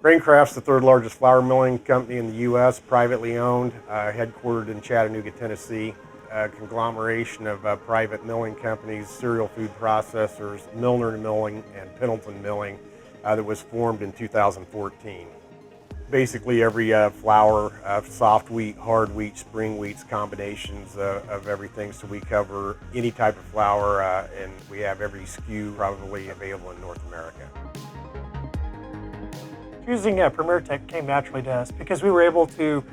Graincraft's the third largest flour milling company in the U.S., privately owned, headquartered in Chattanooga, Tennessee. A conglomeration of private milling companies, cereal food processors, Milner Milling, and Pendleton Milling that was formed in 2014. Basically every flour, soft wheat, hard wheat, spring wheats, combinations of everything. So we cover any type of flour and we have every SKU probably available in North America. Choosing Premier Tech came naturally to us because we were able to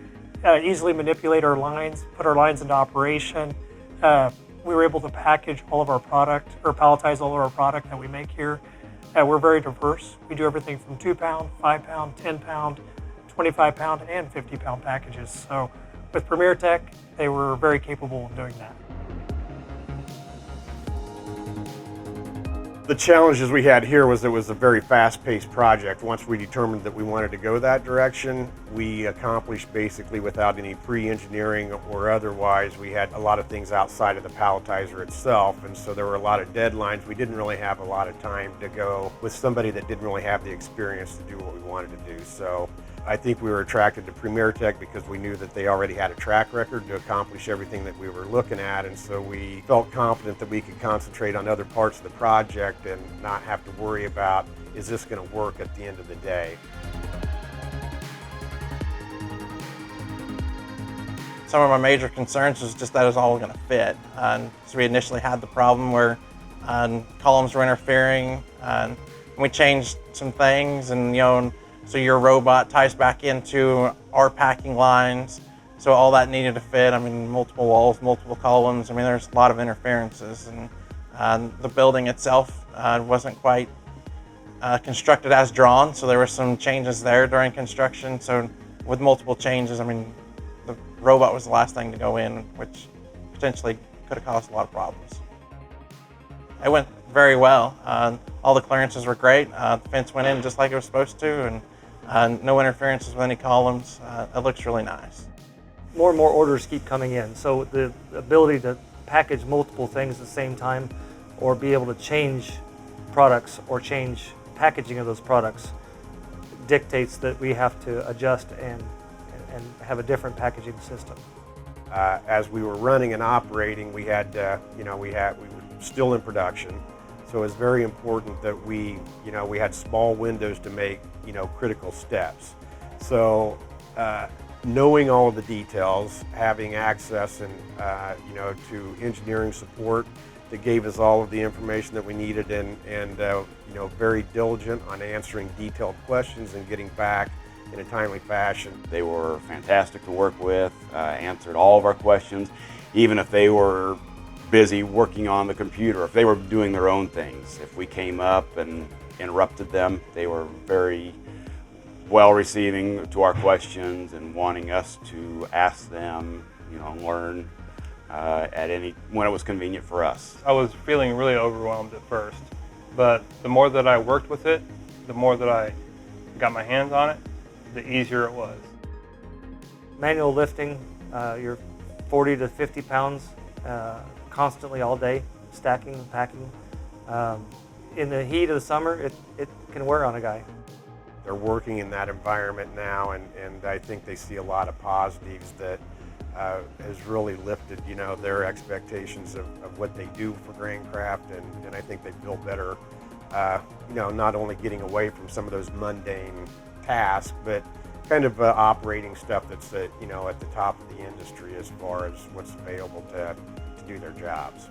easily manipulate our lines, put our lines into operation. We were able to package all of our product or palletize all of our product that we make here. We're very diverse. We do everything from 2-pound, 5-pound, 10-pound, 25-pound, and 50-pound packages. So with Premier Tech, they were very capable of doing that. The challenges we had here was it was a very fast-paced project. Once we determined that we wanted to go that direction, we accomplished basically without any pre-engineering or otherwise. We had a lot of things outside of the palletizer itself, and so there were a lot of deadlines. We didn't really have a lot of time to go with somebody that didn't really have the experience to do what we wanted to do. So I think we were attracted to Premier Tech because we knew that they already had a track record to accomplish everything that we were looking at, and so we felt confident that we could concentrate on other parts of the project and not have to worry about, is this going to work at the end of the day? Some of my major concerns was just that it was all going to fit. And so we initially had the problem where columns were interfering, and we changed some things, and so your robot ties back into our packing lines. So all that needed to fit. I mean, multiple walls, multiple columns. I mean, there's a lot of interferences, and the building itself wasn't quite constructed as drawn. So there were some changes there during construction. So with multiple changes, I mean, the robot was the last thing to go in, which potentially could have caused a lot of problems. It went very well. All the clearances were great. The fence went in just like it was supposed to, and no interferences with any columns. It looks really nice. More and more orders keep coming in, so the ability to package multiple things at the same time or be able to change products or change packaging of those products dictates that we have to adjust and have a different packaging system. As we were running and operating, we had, we were still in production. So it's very important that we had small windows to make, critical steps. So knowing all of the details, having access and, to engineering support that gave us all of the information that we needed and very diligent on answering detailed questions and getting back in a timely fashion. They were fantastic to work with, answered all of our questions, even if they were busy working on the computer, if they were doing their own things. If we came up and interrupted them, they were very well receiving to our questions and wanting us to ask them, learn when it was convenient for us. I was feeling really overwhelmed at first, but the more that I worked with it, the more that I got my hands on it, the easier it was. Manual lifting, you're 40 to 50 pounds constantly all day, stacking and packing. In the heat of the summer, it can wear on a guy. They're working in that environment now, and I think they see a lot of positives that has really lifted, their expectations of what they do for Graincraft, and I think they feel better, not only getting away from some of those mundane tasks, but kind of operating stuff that's at the top of the industry as far as what's available to do their jobs.